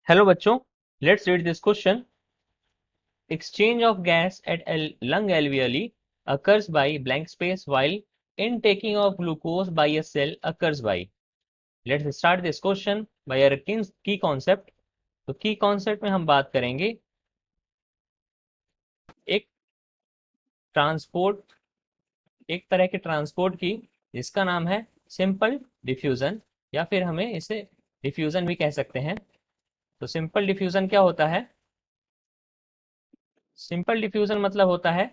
Hello बच्चों, let's read this question. Exchange of gas at lung alveoli occurs by blank space while intaking of glucose by a cell occurs by. Let's start this question by a key concept. तो की concept में हम बात करेंगे एक transport एक तरह के ट्रांसपोर्ट की जिसका नाम है सिंपल डिफ्यूजन, या फिर हमें इसे डिफ्यूजन भी कह सकते हैं. तो सिंपल डिफ्यूजन क्या होता है? सिंपल डिफ्यूजन मतलब होता है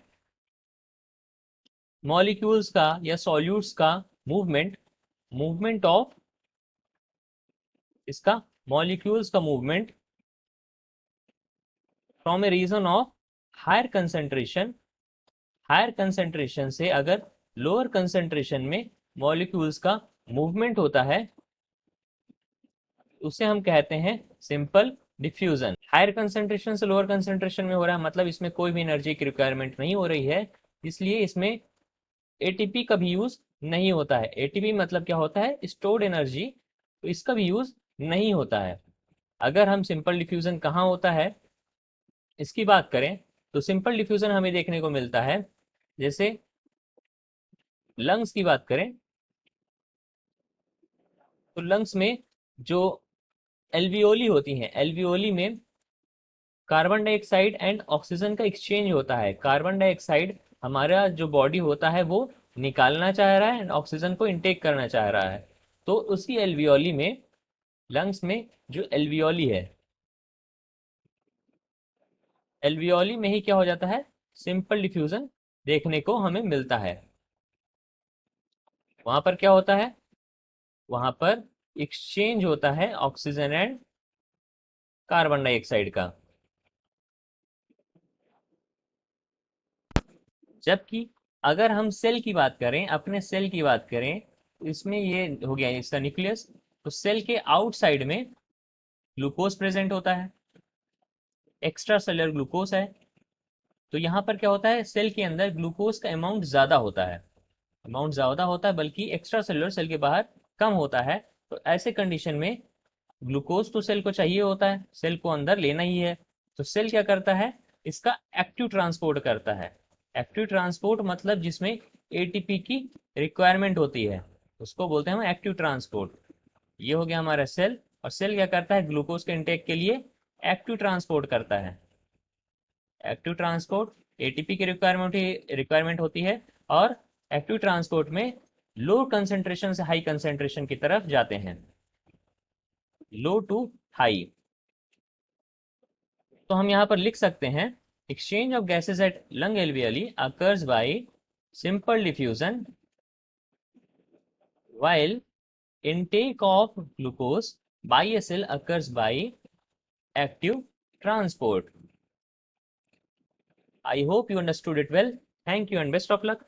मॉलिक्यूल्स का या सॉल्यूट्स का मूवमेंट ऑफ इसका मॉलिक्यूल्स का movement from a region of higher concentration से अगर लोअर कंसेंट्रेशन में मॉलिक्यूल्स का मूवमेंट होता है उसे हम कहते हैं सिंपल डिफ्यूजन. हायर कंसेंट्रेशन से लोअर कंसेंट्रेशन में हो रहा है मतलब इसमें कोई भी एनर्जी की रिक्वायरमेंट नहीं हो रही है, इसलिए इसमें एटीपी का भी यूज नहीं होता है. एटीपी मतलब क्या होता है? Stored energy. तो इसका भी यूज नहीं होता है. अगर हम सिंपल डिफ्यूजन कहाँ होता है इसकी बात करें तो सिंपल डिफ्यूजन हमें देखने को मिलता है, जैसे लंग्स की बात करें तो लंग्स में जो एल्वियोली होती हैं, एल्वियोली में कार्बन डाइऑक्साइड एंड ऑक्सीजन का एक्सचेंज होता है. कार्बन डाइऑक्साइड हमारा जो बॉडी होता है वो निकालना चाह रहा है एंड ऑक्सीजन को इनटेक करना चाह रहा है. तो उसी एल्वियोली में, लंग्स में जो एल्वियोली है, एल्वियोली में ही क्या हो जाता है? सिंपल डिफ्यूजन देखने को हमें मिलता है. वहां पर क्या होता है? वहां पर एक्सचेंज होता है ऑक्सीजन एंड कार्बन डाइऑक्साइड का. जबकि अगर हम सेल की बात करें, अपने सेल की बात करें, तो इसमें ये हो गया इसका न्यूक्लियस. तो सेल के आउटसाइड में ग्लूकोज प्रेजेंट होता है, एक्स्ट्रा सेलुलर ग्लूकोज है. तो यहाँ पर क्या होता है? सेल के अंदर ग्लूकोज का अमाउंट ज़्यादा होता है, बल्कि एक्स्ट्रा सेलुलर सेल के बाहर कम होता है. तो ऐसे कंडीशन में ग्लूकोज तो सेल को चाहिए होता है, सेल को अंदर लेना ही है. तो सेल क्या करता है? इसका एक्टिव ट्रांसपोर्ट करता है. एक्टिव ट्रांसपोर्ट मतलब जिसमें एटीपी की रिक्वायरमेंट होती है उसको बोलते हैं हम एक्टिव ट्रांसपोर्ट. ये हो गया हमारा सेल. और सेल क्या करता है? ग्लूकोज के इंटेक के लिए एक्टिव ट्रांसपोर्ट करता है. एक्टिव ट्रांसपोर्ट एटीपी की रिक्वायरमेंट होती है, और एक्टिव ट्रांसपोर्ट में लो कंसेंट्रेशन से हाई कंसेंट्रेशन की तरफ जाते हैं, लो टू हाई. तो हम यहाँ पर लिख सकते हैं exchange of gases at lung alveoli occurs by simple diffusion while intake of glucose by a cell occurs by active transport. I hope you understood it well. Thank you and best of luck.